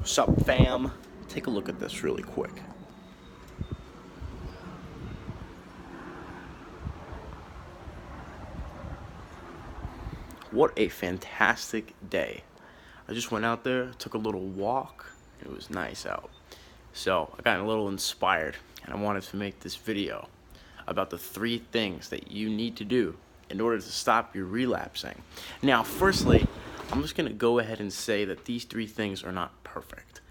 Sup fam? Take a look at this really quick. What a fantastic day. I just went out there, took a little walk. It was nice out. So I got a little inspired and I wanted to make this video about the 3 things that you need to do in order to stop your relapsing. Now, firstly, I'm just going to go ahead and say that these 3 things are not perfect.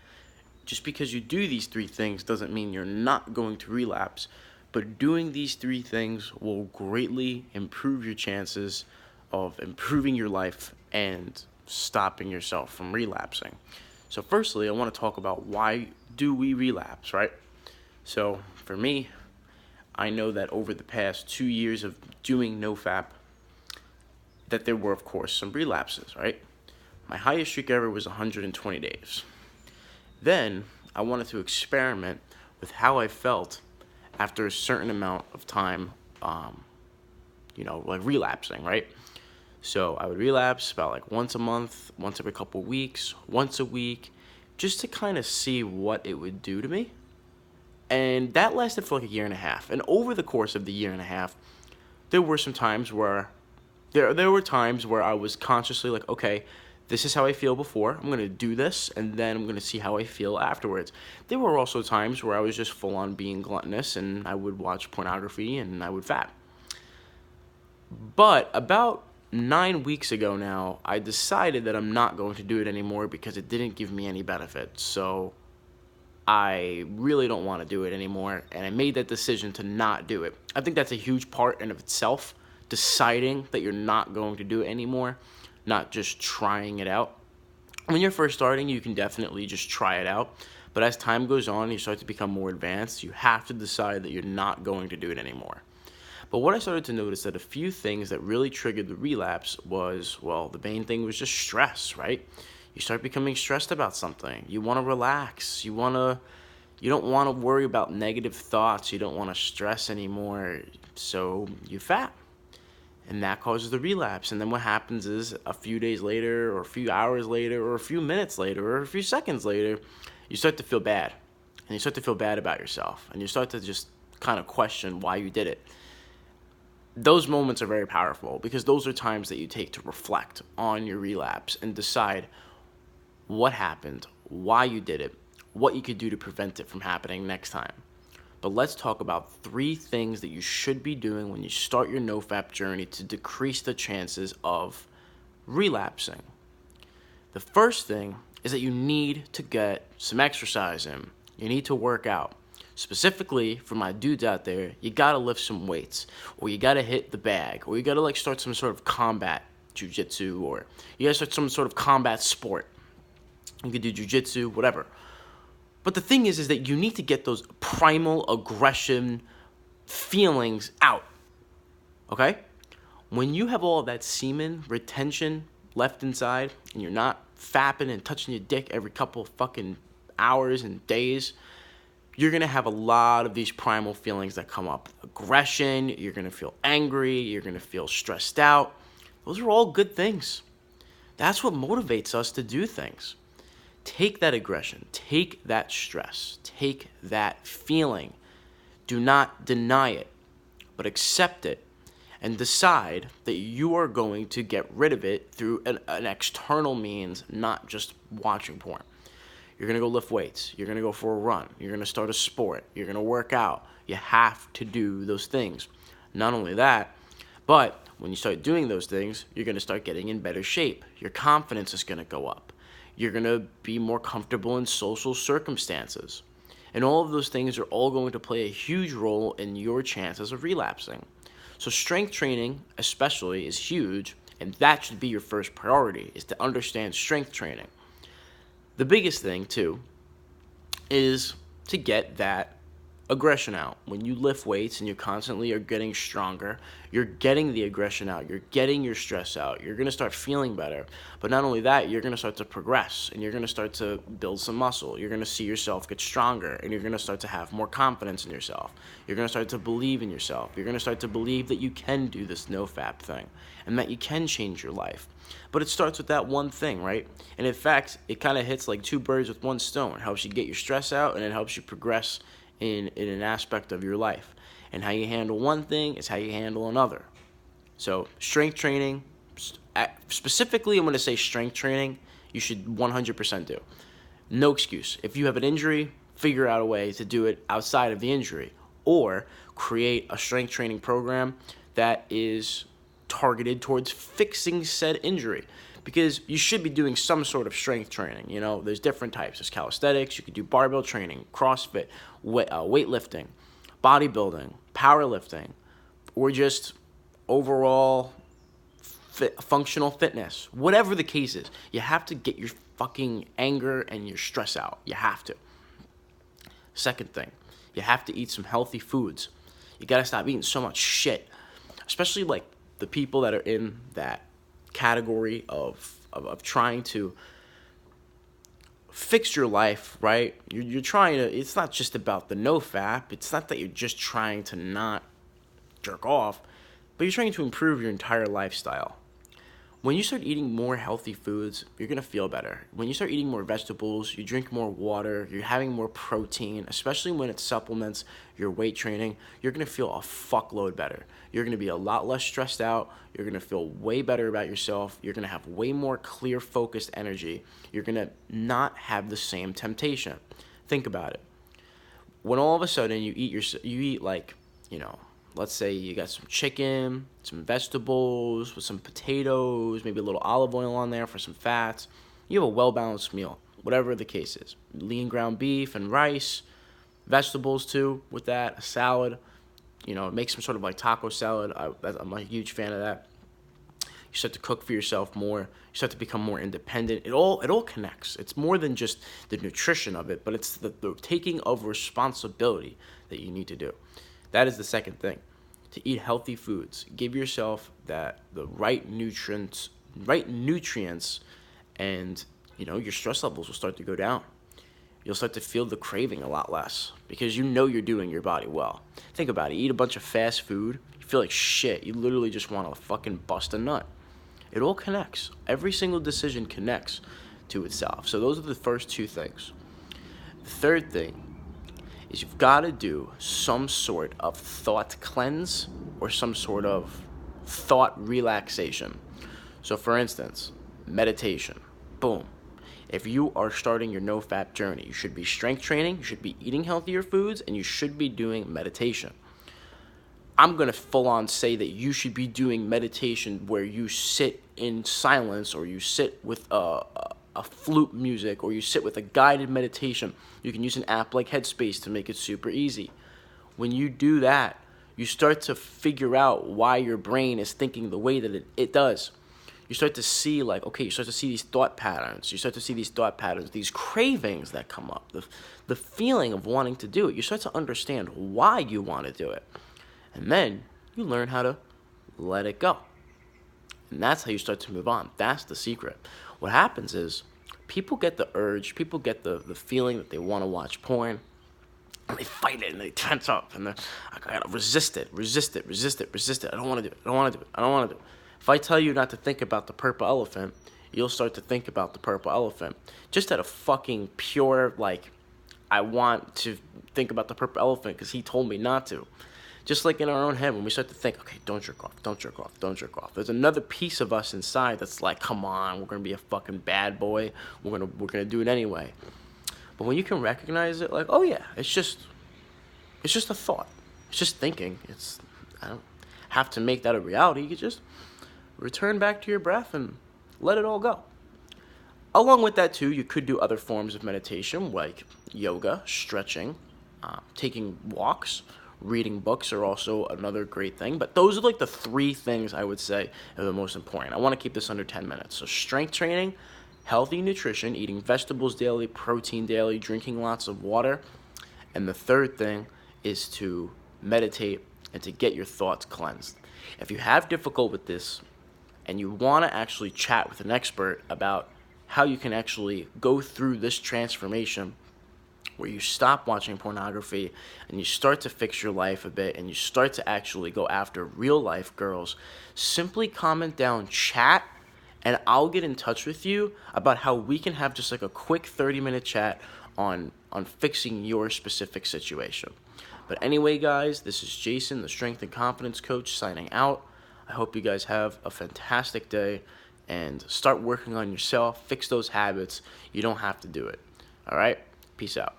Just because you do these 3 things doesn't mean you're not going to relapse, but doing these 3 things will greatly improve your chances of improving your life and stopping yourself from relapsing. So firstly, I want to talk about why do we relapse, right? So for me, I know that over the past 2 years of doing NoFap, that there were, of course, some relapses, right? My highest streak ever was 120 days. Then I wanted to experiment with how I felt after a certain amount of time, like relapsing, right? So I would relapse about like once a month, once every couple weeks, once a week, just to kind of see what it would do to me. And that lasted for like a year and a half. And over the course of the year and a half, there were some times where there were times where I was consciously like, okay, this is how I feel before. I'm going to do this, and then I'm going to see how I feel afterwards. There were also times where I was just full on being gluttonous, and I would watch pornography, and I would fat. But about 9 weeks ago now, I decided that I'm not going to do it anymore because it didn't give me any benefit. So I really don't want to do it anymore, and I made that decision to not do it. I think that's a huge part in of itself, deciding that you're not going to do it anymore, not just trying it out. When you're first starting, you can definitely just try it out, but as time goes on, you start to become more advanced, you have to decide that you're not going to do it anymore. But what I started to notice that a few things that really triggered the relapse was, well, the main thing was just stress, right? You start becoming stressed about something. You want to relax. You don't want to worry about negative thoughts. You don't want to stress anymore. So you fat. And that causes the relapse. And then what happens is a few days later, or a few hours later, or a few minutes later, or a few seconds later, you start to feel bad. And you start to feel bad about yourself. And you start to just kind of question why you did it. Those moments are very powerful because those are times that you take to reflect on your relapse and decide what happened, why you did it, what you could do to prevent it from happening next time. But let's talk about 3 things that you should be doing when you start your NoFap journey to decrease the chances of relapsing. The first thing is that you need to get some exercise in. You need to work out. Specifically, for my dudes out there, you gotta lift some weights, or you gotta hit the bag, or you gotta start some sort of combat jiu-jitsu, or you gotta start some sort of combat sport. You could do jiu-jitsu, whatever. But the thing is that you need to get those primal aggression feelings out, okay? When you have all of that semen retention left inside, and you're not fapping and touching your dick every couple of fucking hours and days, you're going to have a lot of these primal feelings that come up. Aggression, you're going to feel angry, you're going to feel stressed out. Those are all good things. That's what motivates us to do things. Take that aggression, take that stress, take that feeling. Do not deny it, but accept it and decide that you are going to get rid of it through an external means, not just watching porn. You're going to go lift weights. You're going to go for a run. You're going to start a sport. You're going to work out. You have to do those things. Not only that, but when you start doing those things, you're going to start getting in better shape. Your confidence is going to go up. You're going to be more comfortable in social circumstances. And all of those things are all going to play a huge role in your chances of relapsing. So strength training especially is huge, and that should be your first priority, is to understand strength training. The biggest thing, too, is to get that aggression out. When you lift weights and you constantly are getting stronger, you're getting the aggression out, you're getting your stress out, you're going to start feeling better. But not only that, you're going to start to progress and you're going to start to build some muscle. You're going to see yourself get stronger and you're going to start to have more confidence in yourself. You're going to start to believe in yourself. You're going to start to believe that you can do this no-fap thing and that you can change your life. But it starts with that one thing, right? And in fact, it kind of hits like two birds with one stone. It helps you get your stress out and it helps you progress in an aspect of your life. And how you handle one thing is how you handle another. So strength training, specifically I'm going to say strength training, you should 100% do. No excuse. If you have an injury, figure out a way to do it outside of the injury. Or create a strength training program that is targeted towards fixing said injury. Because you should be doing some sort of strength training. You know, there's different types. There's calisthenics, you could do barbell training, CrossFit, weightlifting, bodybuilding, powerlifting, or just overall functional fitness. Whatever the case is, you have to get your fucking anger and your stress out. You have to. Second thing, you have to eat some healthy foods. You gotta stop eating so much shit. Especially like the people that are in that category of trying to fix your life, right? You're trying to, it's not just about the no-fap. It's not that you're just trying to not jerk off, but you're trying to improve your entire lifestyle. When you start eating more healthy foods, you're going to feel better. When you start eating more vegetables, you drink more water, you're having more protein, especially when it supplements your weight training, you're going to feel a fuckload better. You're going to be a lot less stressed out. You're going to feel way better about yourself. You're going to have way more clear, focused energy. You're going to not have the same temptation. Think about it. When all of a sudden you eat like, you know, let's say you got some chicken, some vegetables with some potatoes, maybe a little olive oil on there for some fats. You have a well-balanced meal, whatever the case is. Lean ground beef and rice, vegetables too with that, a salad. You know, make some sort of like taco salad. I'm a huge fan of that. You start to cook for yourself more. You start to become more independent. It all connects. It's more than just the nutrition of it, but it's the taking of responsibility that you need to do. That is the second thing. To eat healthy foods. Give yourself the right nutrients, and you know your stress levels will start to go down. You'll start to feel the craving a lot less because you know you're doing your body well. Think about it. You eat a bunch of fast food, you feel like shit. You literally just want to fucking bust a nut. It all connects. Every single decision connects to itself. So those are the first two things. The third thing is you've got to do some sort of thought cleanse or some sort of thought relaxation. So for instance, meditation. Boom. If you are starting your no-fap journey, you should be strength training, you should be eating healthier foods, and you should be doing meditation. I'm going to full on say that you should be doing meditation where you sit in silence or you sit with a flute music or you sit with a guided meditation. You can use an app like Headspace to make it super easy. When you do that, you start to figure out why your brain is thinking the way that it does. You start to see you start to see these thought patterns. You start to see these thought patterns, these cravings that come up, the feeling of wanting to do it. You start to understand why you want to do it. And then you learn how to let it go. And that's how you start to move on. That's the secret. What happens is people get the urge, people get the feeling that they want to watch porn, and they fight it and they tense up and I gotta resist it. I don't want to do it. If I tell you not to think about the purple elephant, you'll start to think about the purple elephant. Just at a fucking pure, I want to think about the purple elephant because he told me not to. Just like in our own head, when we start to think, okay, don't jerk off. There's another piece of us inside that's like, come on, we're gonna be a fucking bad boy. We're gonna do it anyway. But when you can recognize it, oh yeah, it's just a thought. It's just thinking. I don't have to make that a reality. You can just return back to your breath and let it all go. Along with that too, you could do other forms of meditation like yoga, stretching, taking walks. Reading books are also another great thing, but those are the three things I would say are the most important. I want to keep this under 10 minutes. So strength training, healthy nutrition, eating vegetables daily, protein daily, drinking lots of water, and the third thing is to meditate and to get your thoughts cleansed. If you have difficulty with this and you want to actually chat with an expert about how you can actually go through this transformation where you stop watching pornography and you start to fix your life a bit and you start to actually go after real life girls, simply comment down chat and I'll get in touch with you about how we can have just like a quick 30-minute chat on fixing your specific situation. But anyway, guys, this is Jason, the Strength and Confidence Coach, signing out. I hope you guys have a fantastic day and start working on yourself. Fix those habits. You don't have to do it. All right? Peace out.